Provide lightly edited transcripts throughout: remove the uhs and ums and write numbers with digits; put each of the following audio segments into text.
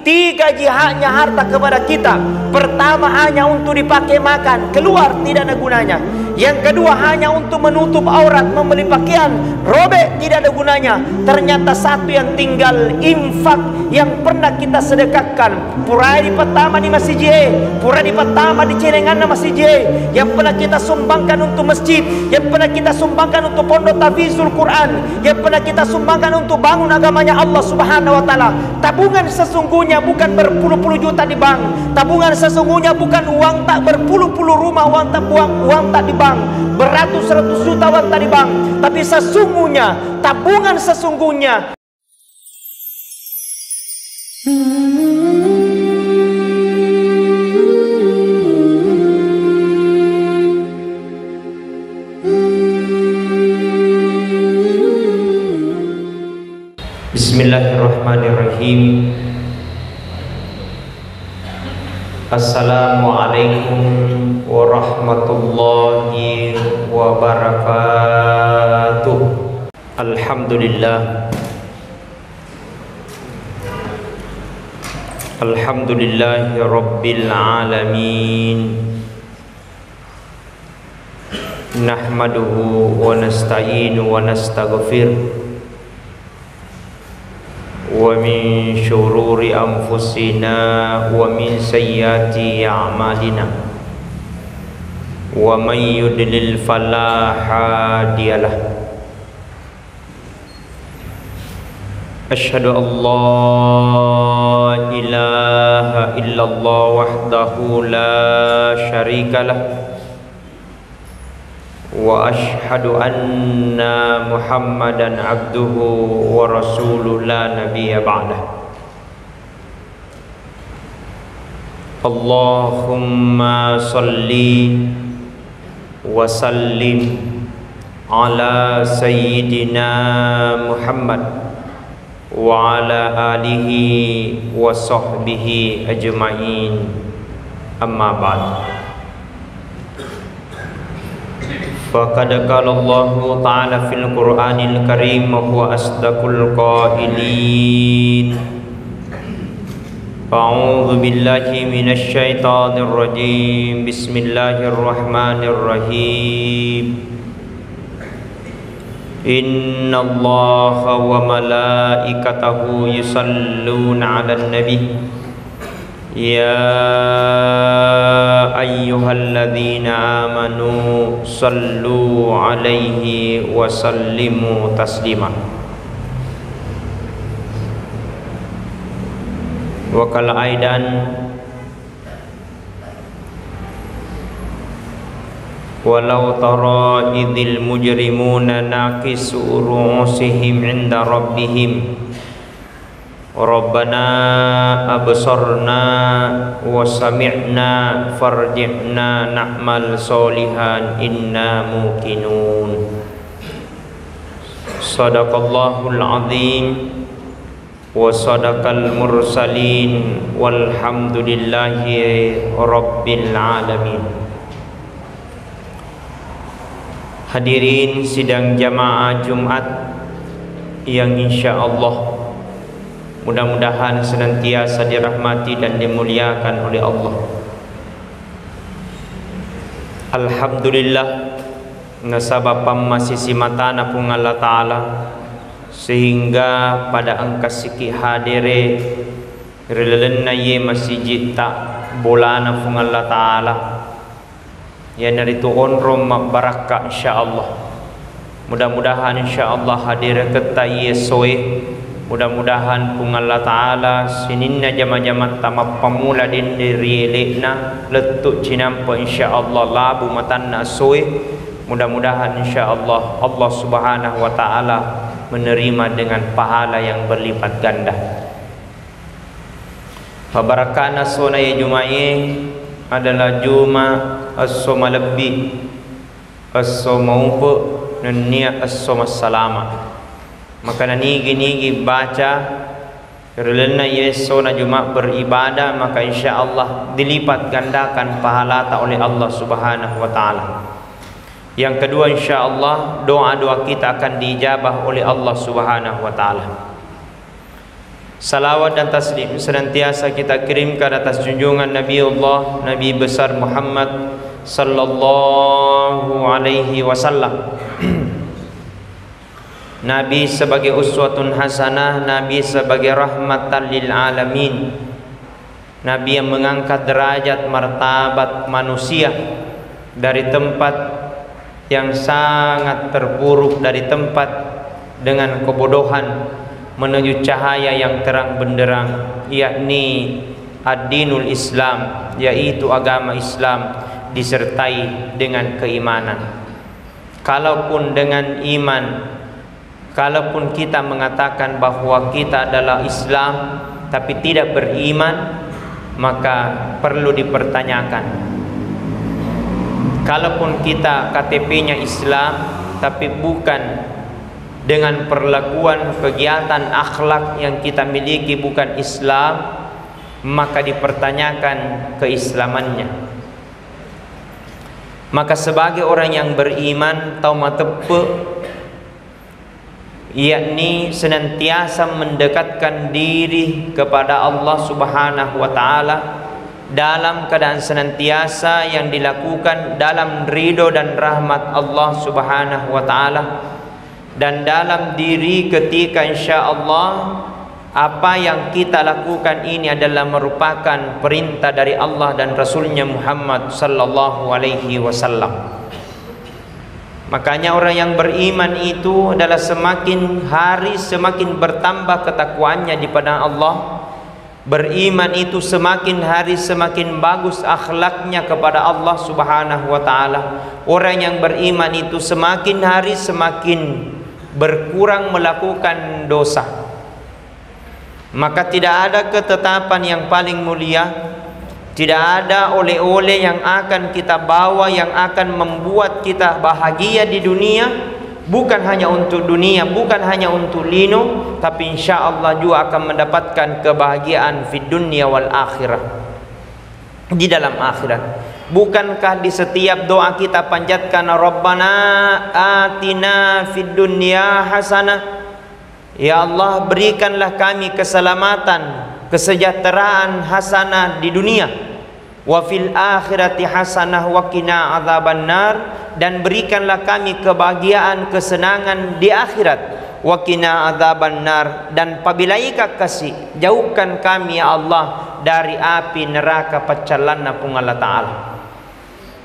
3 jihadnya harta kepada kita. Pertama, hanya untuk dipakai makan, keluar tidak ada gunanya. Yang kedua, hanya untuk menutup aurat, membeli pakaian, robek, tidak ada gunanya. Ternyata satu yang tinggal, infak yang pernah kita sedekahkan. Purai di pertama di masjid, purai di pertama di celengan masjid, yang pernah kita sumbangkan untuk masjid, yang pernah kita sumbangkan untuk pondok tahfizul Quran, yang pernah kita sumbangkan untuk bangun agamanya Allah Subhanahu wa taala. Tabungan sesungguhnya bukan berpuluh-puluh juta di bank. Tabungan sesungguhnya bukan uang tak berpuluh-puluh rumah, uang tak di bank, beratus-ratus juta uang tak di bank. Tapi sesungguhnya, tabungan sesungguhnya Bismillahirrahmanirrahim. Assalamualaikum warahmatullahi wabarakatuh. Alhamdulillah. Alhamdulillahi rabbil alamin. Nahmaduhu wa nasta'inu wa nastaghfir. Wa min syururi anfusina wa min sayyiati a'malina. Wa may yudlil fala hadiyalah. Asyhadu an la ilaha illallah wahdahu la syarikalah. Wa ashhadu anna Muhammadan abduhu wa rasuluhu la nabiyya ba'dah. Allahumma salli wa sallim ala sayyidina Muhammad wa ala alihi wa sahbihi ajma'in. Amma ba'd. Faqad qala Allah ta'ala fil Qur'anil Karim wa huwa asdaqul qailin. A'udzu billahi minasy syaithanir rajim. Bismillahirrahmanirrahim. Innallaha wa malaikatahu yusalluna 'alan nabi. Ya ayyuhalladzina amanu sallu alaihi wa sallimu taslima. Wa qala aidan walau tara idzil mujrimuna naqisu ru'usihim 'inda rabbihim Rabbana absarna wa sami'na farji'na na'mal solihan inna muqinun. Sadaqallahul azim wa sadaqal mursalin walhamdulillahi rabbil alamin. Hadirin sidang jamaah Jumat yang insyaallah mudah-mudahan senantiasa dirahmati dan dimuliakan oleh Allah. Alhamdulillah nasabapam masih simatana pun Allah Ta'ala, sehingga pada angka siki hadire relena ye masih jita bolana pun Allah Ta'ala ya naritu onrom barakah insyaallah. Mudah-mudahan insyaallah hadir ketai soe. Mudah-mudahan pun Allah Ta'ala sininna jama-jama tamap pamula din dirielekna letuk cinampa insyaallah labu matanna soe. Mudah-mudahan insyaallah Allah Subhanahu wa Ta'ala menerima dengan pahala yang berlipat ganda. Fabarakana sona ya Juma'i adalah Juma as-soma lebih as-soma umpu nenia as-soma salama. Maka nigi baca relena yesona Jumat beribadah, maka insyaallah dilipat gandakan pahala oleh Allah Subhanahu wa Ta'ala. Yang kedua, insyaallah doa-doa kita akan diijabah oleh Allah Subhanahu wa Ta'ala. Salawat dan taslim senantiasa kita kirimkan atas junjungan Nabiullah Nabi besar Muhammad sallallahu alaihi wasallam. Nabi sebagai uswatun hasanah, Nabi sebagai rahmatan lil alamin, Nabi yang mengangkat derajat martabat manusia dari tempat yang sangat terpuruk, dari tempat dengan kebodohan menuju cahaya yang terang benderang, yakni ad-dinul Islam, yaitu agama Islam disertai dengan keimanan. Kalaupun dengan iman, kalaupun kita mengatakan bahwa kita adalah Islam tapi tidak beriman, maka perlu dipertanyakan. Kalaupun kita KTP-nya Islam tapi bukan dengan perlakuan kegiatan akhlak yang kita miliki bukan Islam, maka dipertanyakan keislamannya. Maka sebagai orang yang beriman tahu matepe, yakni senantiasa mendekatkan diri kepada Allah Subhanahu wa taala dalam keadaan senantiasa yang dilakukan dalam ridho dan rahmat Allah Subhanahu wa taala, dan dalam diri ketika insyaallah apa yang kita lakukan ini adalah merupakan perintah dari Allah dan Rasulnya Muhammad sallallahu alaihi wasallam. Makanya orang yang beriman itu adalah semakin hari semakin bertambah ketakwaannya di padang Allah. Beriman itu semakin hari semakin bagus akhlaknya kepada Allah Subhanahu wa taala. Orang yang beriman itu semakin hari semakin berkurang melakukan dosa. Maka tidak ada ketetapan yang paling mulia, tidak ada oleh-oleh yang akan kita bawa yang akan membuat kita bahagia di dunia, bukan hanya untuk dunia, bukan hanya untuk lino, tapi insyaallah juga akan mendapatkan kebahagiaan di dunia wal akhirah, di dalam akhirat. Bukankah di setiap doa kita panjatkan Rabbana atina fid dunya hasanah, ya Allah berikanlah kami keselamatan, kesejahteraan hasanah di dunia, wa fil akhirati hasanah wa qina adzabannar, dan berikanlah kami kebahagiaan kesenangan di akhirat, wa qina adzabannar, dan apabila Ika kasih jauhkan kami ya Allah dari api neraka pacalana pun Allah Ta'ala.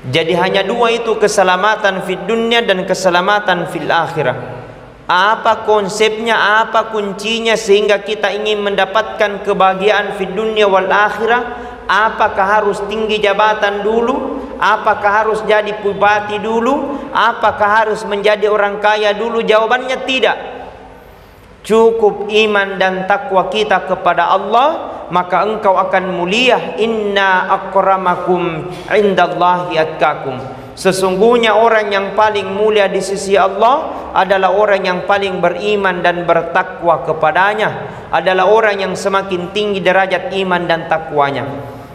Jadi hanya dua itu, keselamatan fid dunya dan keselamatan fil akhirah. Apa konsepnya, apa kuncinya sehingga kita ingin mendapatkan kebahagiaan fid dunya wal akhirah? Apakah harus tinggi jabatan dulu? Apakah harus jadi bupati dulu? Apakah harus menjadi orang kaya dulu? Jawabannya tidak. Cukup iman dan takwa kita kepada Allah, maka engkau akan mulia. Inna akramakum indallahi atqakum. Sesungguhnya orang yang paling mulia di sisi Allah adalah orang yang paling beriman dan bertakwa kepadanya, adalah orang yang semakin tinggi derajat iman dan takwanya.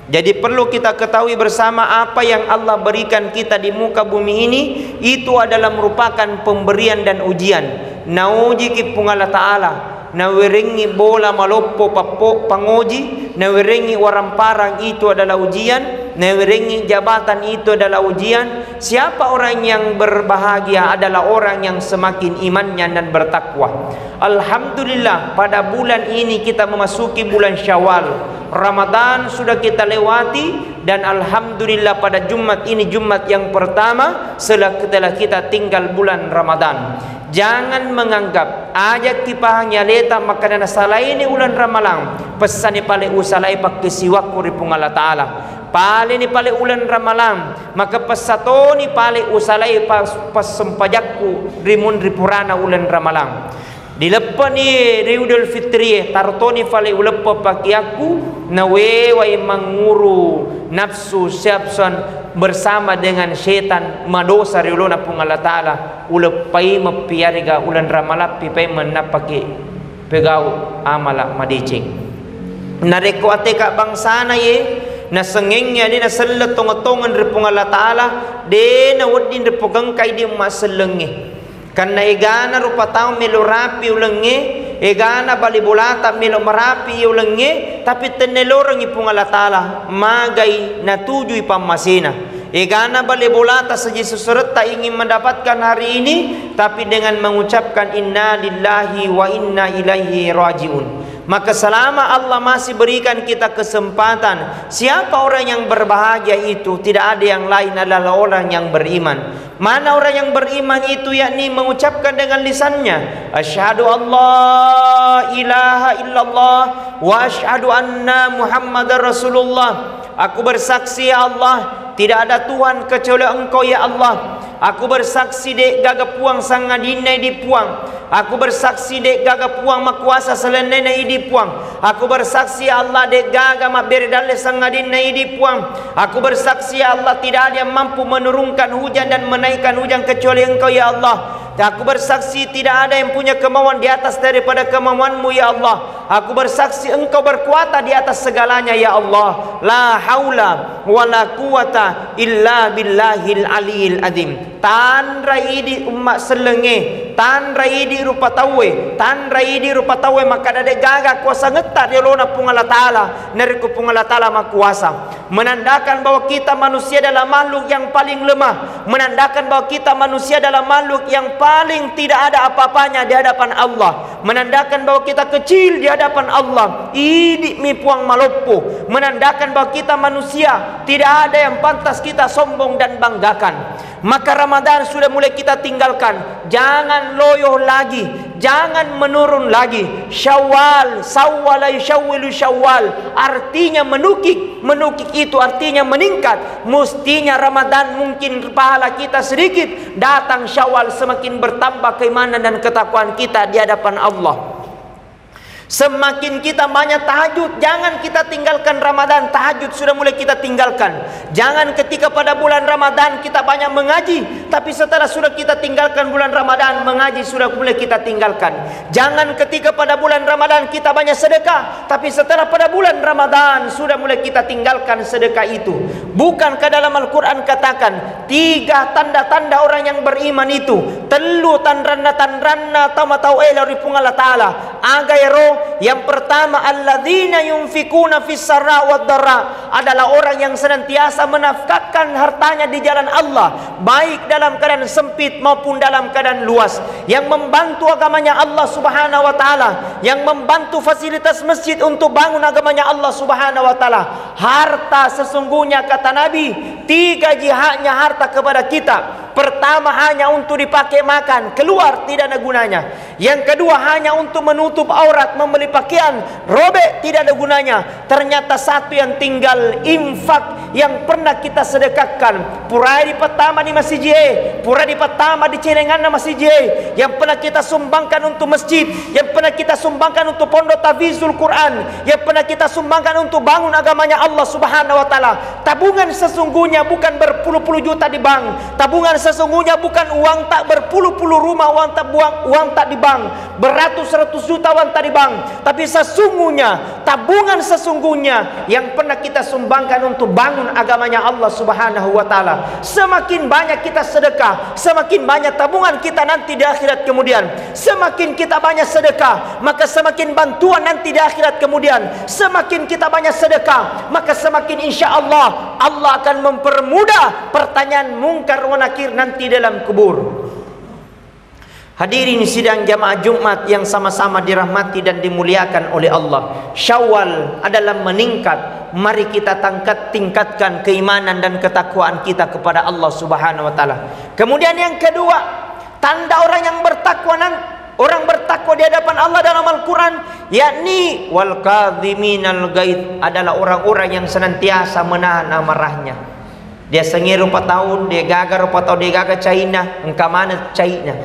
Jadi perlu kita ketahui bersama, apa yang Allah berikan kita di muka bumi ini itu adalah merupakan pemberian dan ujian. Nauji ki pungala ta'ala, nawiringi bola maloppo pappo pangoji, nawiringi waramparang itu adalah ujian, nawiringi jabatan itu adalah ujian. Siapa orang yang berbahagia adalah orang yang semakin imannya dan bertakwa. Alhamdulillah pada bulan ini kita memasuki bulan Syawal. Ramadan sudah kita lewati, dan alhamdulillah pada Jumat ini Jumat yang pertama setelah kita tinggal bulan Ramadan. Jangan menganggap aja kipahnya leta maka na salaini ulan Ramalan pesan ni pale usalai pakai siwak kuripung Allah Ta'ala. Pale ni pale ulan Ramalan maka pesato ni pale usalai pas sempajakku rimun ripurana ulan Ramalan. Dilepa ni Idul Fitri tartoni fale ulepa pakiaku nawewai manguru nafsu siapsan bersama dengan syaitan madosa riulona pun Allah Ta'ala ulepai mapiariga ulan Ramalan pipai menapaki pegau amala madicing nareko ateka bangsa na ye na sengengnya ni na sellet tongotongan ripung Allah Ta'ala de na wadin ripugang kay di maselenge. Karena igana rupa tao melurapi ulangi egana bali bolata melo marapi yo lenge tapi tenelorang ipung Allah Taala magai natuju ipamasina. Egana bali bolata saja seserta ingin mendapatkan hari ini tapi dengan mengucapkan inna lillahi wa inna ilaihi rajiun. Maka selama Allah masih berikan kita kesempatan, siapa orang yang berbahagia itu? Tidak ada yang lain adalah orang yang beriman. Mana orang yang beriman itu? Yakni mengucapkan dengan lisannya, asyhadu Allah ilaha illallah wa asyhadu anna Muhammadar Rasulullah. Aku bersaksi ya Allah, tidak ada Tuhan kecuali Engkau ya Allah. Aku bersaksi dek gaga puang sangadina di puang. Aku bersaksi dek gaga puang makuasa selenena di puang. Aku bersaksi ya Allah dek gaga maberdale sangadina di puang. Aku bersaksi ya Allah tidak ada yang mampu menurunkan hujan dan menaikkan hujan kecuali Engkau ya Allah. Aku bersaksi tidak ada yang punya kemauan di atas daripada kemauanmu ya Allah. Aku bersaksi Engkau berkuasa di atas segalanya ya Allah. La haula wa la quwata illa billahil aliyil azim. Tan raidi umat selenge, tan raidi rupa tawe, tan raidi rupa tawe maka ada gaga kuasa ngetar di lona pung Allah Taala, neriku pung Allah Taala makuasa. Menandakan bahwa kita manusia adalah makhluk yang paling lemah, menandakan bahwa kita manusia adalah makhluk yang paling tidak ada apa-apanya di hadapan Allah, menandakan bahwa kita kecil di hadapan Allah. Idi mi puang malopo, menandakan bahwa kita manusia tidak ada yang pantas kita sombong dan banggakan. Maka Ramadan sudah mulai kita tinggalkan. Jangan loyo lagi, jangan menurun lagi. Syawal, sawwala yusyawwilu syawal, artinya menukik. Menukik itu artinya meningkat. Mestinya Ramadan mungkin pahala kita sedikit, datang Syawal semakin bertambah keimanan dan ketakwaan kita di hadapan Allah. Semakin kita banyak tahajud, jangan kita tinggalkan Ramadan. Tahajud sudah mulai kita tinggalkan. Jangan ketika pada bulan Ramadan kita banyak mengaji, tapi setelah sudah kita tinggalkan bulan Ramadan, mengaji sudah mulai kita tinggalkan. Jangan ketika pada bulan Ramadan kita banyak sedekah, tapi setelah pada bulan Ramadan sudah mulai kita tinggalkan sedekah itu. Bukankah dalam Al-Quran katakan 3 tanda-tanda orang yang beriman itu, telu tanranna tamatau ela ripung Allah Ta'ala agairo. Yang pertama, alladzina yunfikuna fis sarra wad dharra, adalah orang yang senantiasa menafkahkan hartanya di jalan Allah, baik dalam keadaan sempit maupun dalam keadaan luas, yang membantu agamanya Allah Subhanahu wa taala, yang membantu fasilitas masjid untuk bangun agamanya Allah Subhanahu wa taala. Harta sesungguhnya kata Nabi, 3 jihadnya harta kepada kita. Pertama hanya untuk dipakai makan, keluar tidak ada gunanya. Yang kedua hanya untuk menutup aurat, membeli pakaian, robek tidak ada gunanya. Ternyata satu yang tinggal, infak yang pernah kita sedekahkan. Pura di pertama di masjid, pura di pertama di celengan masjid, yang pernah kita sumbangkan untuk masjid, yang pernah kita sumbangkan untuk pondok tahfizul Quran, yang pernah kita sumbangkan untuk bangun agamanya Allah Subhanahu wa taala. Tabungan sesungguhnya bukan berpuluh-puluh juta di bank. Tabungan sesungguhnya bukan uang tak berpuluh-puluh rumah, uang tak di bank, beratus-ratus juta uang tak di bank. Tapi sesungguhnya tabungan sesungguhnya yang pernah kita sumbangkan untuk bangun agamanya Allah Subhanahu wa taala. Semakin banyak kita sedekah, semakin banyak tabungan kita nanti di akhirat kemudian. Semakin kita banyak sedekah, maka semakin bantuan nanti di akhirat kemudian. Semakin kita banyak sedekah, maka semakin insya-Allah Allah akan mempermudah pertanyaan mungkar wa nakir nanti dalam kubur. Hadirin sidang jamaah Jumat yang sama-sama dirahmati dan dimuliakan oleh Allah. Syawal adalah meningkat. Mari kita tingkatkan keimanan dan ketakwaan kita kepada Allah Subhanahu wa taala. Kemudian yang kedua, tanda orang yang bertakwa orang bertakwa di hadapan Allah dalam Al-Quran, yakni wal kadhiminal ghaidh, adalah orang-orang yang senantiasa menahan amarahnya. Dia sengir rupa tahun, dia gagal rupa tahun, dia gagal China, engkau mana China.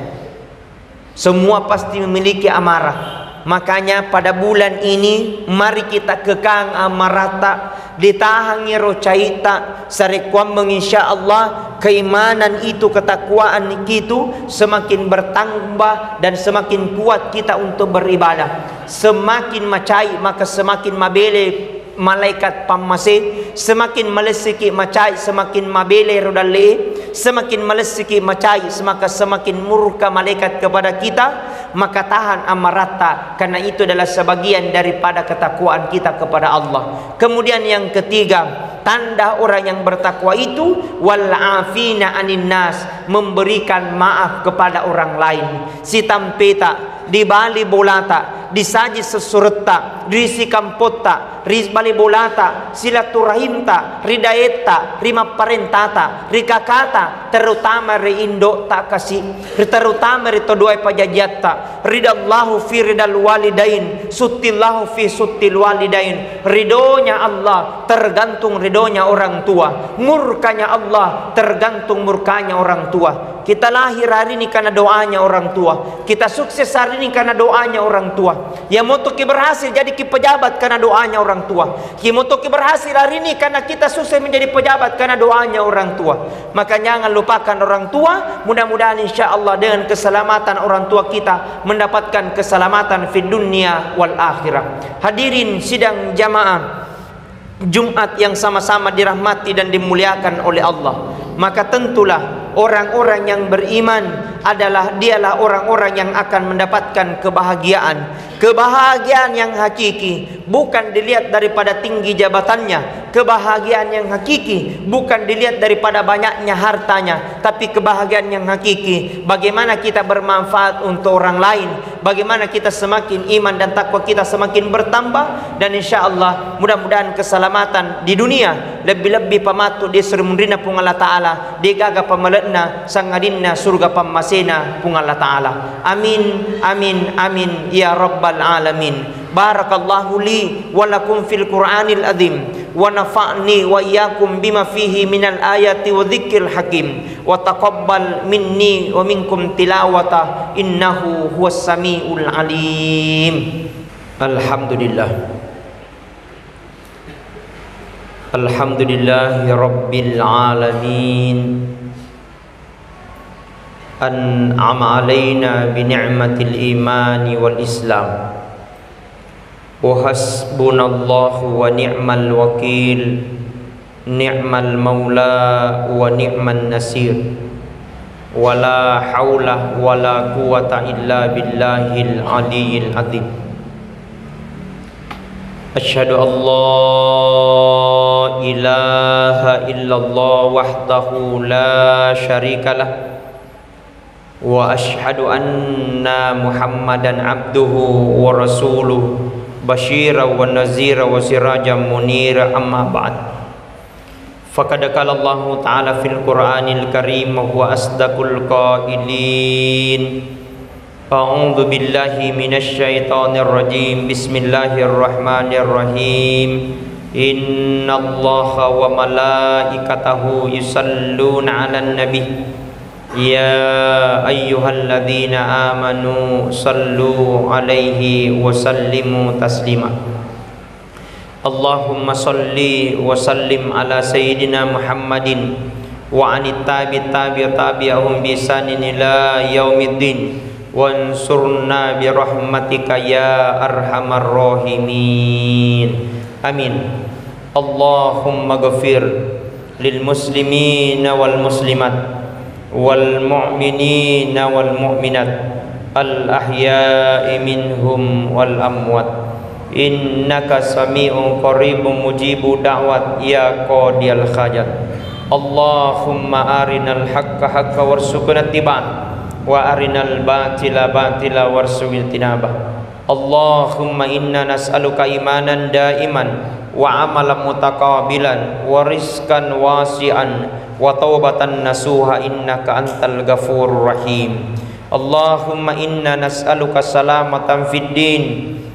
Semua pasti memiliki amarah. Makanya pada bulan ini mari kita kekang amarah tak ditahan ngiro caita sarekuam menginsya Allah keimanan itu, ketakwaan itu semakin bertambah dan semakin kuat kita untuk beribadah. Semakin macai maka semakin mabele malaikat pamase, semakin melesiki macai semakin mabele rodale, semakin melesiki macai maka semakin murka malaikat kepada kita. maka tahan amarata, karena itu adalah sebagian daripada ketakwaan kita kepada Allah. Kemudian yang ketiga, tanda orang yang bertakwa itu wal afina anin nas, memberikan maaf kepada orang lain. Si tampeta di bali bolata, disaji sesureta, risi kampota, ris bali bolata, silaturahimta, ridaeta, rima parentata, rikakata, terutama ri indo tak kasih, terutama ri todoai pajajatta, ridallahu fi ridal walidain, sutillahu fi sutil walidain. Ridhonya Allah tergantung ridhonya orang tua, murkanya Allah tergantung murkanya orang tua. Kita lahir hari ini karena doanya orang tua, kita sukses hari ini karena doanya orang tua. Ya moto ki berhasil jadi ki pejabat karena doanya orang tua. Ki moto ki berhasil hari ini karena kita sukses menjadi pejabat karena doanya orang tua. Maka jangan lupakan orang tua. Mudah-mudahan insya Allah dengan keselamatan orang tua kita mendapatkan keselamatan di dunia wal akhirah. Hadirin sidang jamaah Jumat yang sama-sama dirahmati dan dimuliakan oleh Allah, maka tentulah orang-orang yang beriman dialah orang-orang yang akan mendapatkan kebahagiaan. Kebahagiaan yang hakiki bukan dilihat daripada tinggi jabatannya. Kebahagiaan yang hakiki bukan dilihat daripada banyaknya hartanya, tapi kebahagiaan yang hakiki bagaimana kita bermanfaat untuk orang lain, bagaimana kita semakin iman dan takwa kita semakin bertambah. Dan insya Allah mudah-mudahan keselamatan di dunia lebih-lebih pamatu di sermundina pung Allah Ta'ala, di gaga pamalena sangadinna surga pamasena pung Allah Ta'ala. Amin amin amin ya rabbal alamin. Barakallahu li wa lakum fil Qur'anil azim, wa nafa'ni wa iyyakum bima fihi minal ayati wa dzikril hakim, wa taqabbal minni wa minkum tilawata innahu huwas samiul alim. Alhamdulillah. Alhamdulillahi rabbil alamin. An'ama alaina bi ni'matil imani wal islam. Wa hasbunallahu wa ni'mal wakil, ni'mal maula wa ni'man nasir. Wa la haula wa la quwata illa billahil aliyyil azim. Asyhadu an la ilaha illallah wahdahu la syarikalah, wa asyhadu anna Muhammadan abduhu wa rasuluh, basyira wa nazira wa sirajan munira. Amma ba'd. Faqad qala Allah Ta'ala fil Qur'anil Karim wa huwa asdaqul qailin. A'udzu billahi minasy syaithanir rajim. Bismillahirrahmanirrahim. Innallaha wa malaikatahu yusalluna 'alan nabi. Ya ayyuhalladzina amanu sallu alaihi wa sallimu taslima. Allahumma salli wa sallim ala sayyidina Muhammadin wa anit tabi'ahum bi ihsanin ila yaumiddin, wansurna bi rahmatika ya arhamar rahimin. Amin. Allahumma ghafir lil muslimina wal muslimat wal mu'minina wal mu'minat al ahya'i minhum wal amwat, innaka sami'un qaribun mujibu da'wat ya qadiyal hajat. Allahumma arinal haqqa haqqa warzuqna ittiba'ah wa arinal batila batila warzuqna tinabah. Allahumma inna nas'aluka imanan daiman wa amalan mutaqabilan wa rizqan wasi'an wa taubatan nasuha innaka antal ghafurur rahim. Allahumma inna nas'aluka salamatan fid din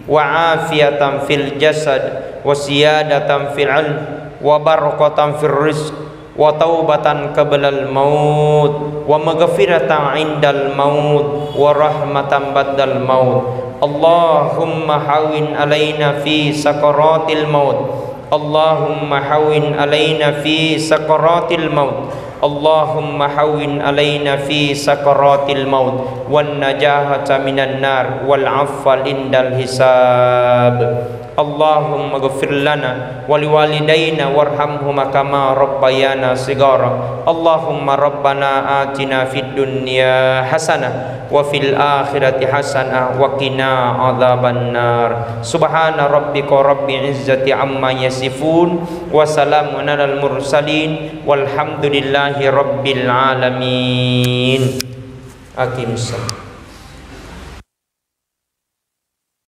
wa afiyatan fil jasad wa siyadatan fil ilm wa barakatan fil rizq wa taubatan qablal maut wa maghfiratan indal maut wa rahmatan ba'dal maut. Allahumma hawin alaina fi sakaratil maut. Allahumma hawin alaina fi sakaratil maut. Allahumma hawin alaina fi sakaratil maut wan najahata minan nar wal afwa indal hisab. Allahumma ghfir lana wa liwalidayna warhamhuma kama rabbayana shighara. Allahumma rabbana atina fid dunya hasanah wa fil akhirati hasanah wa qina adzabannar. Subhana rabbika rabbil izzati amma yasifun wa salamun alal mursalin walhamdulillahi rabbil alamin. Aqimus salat.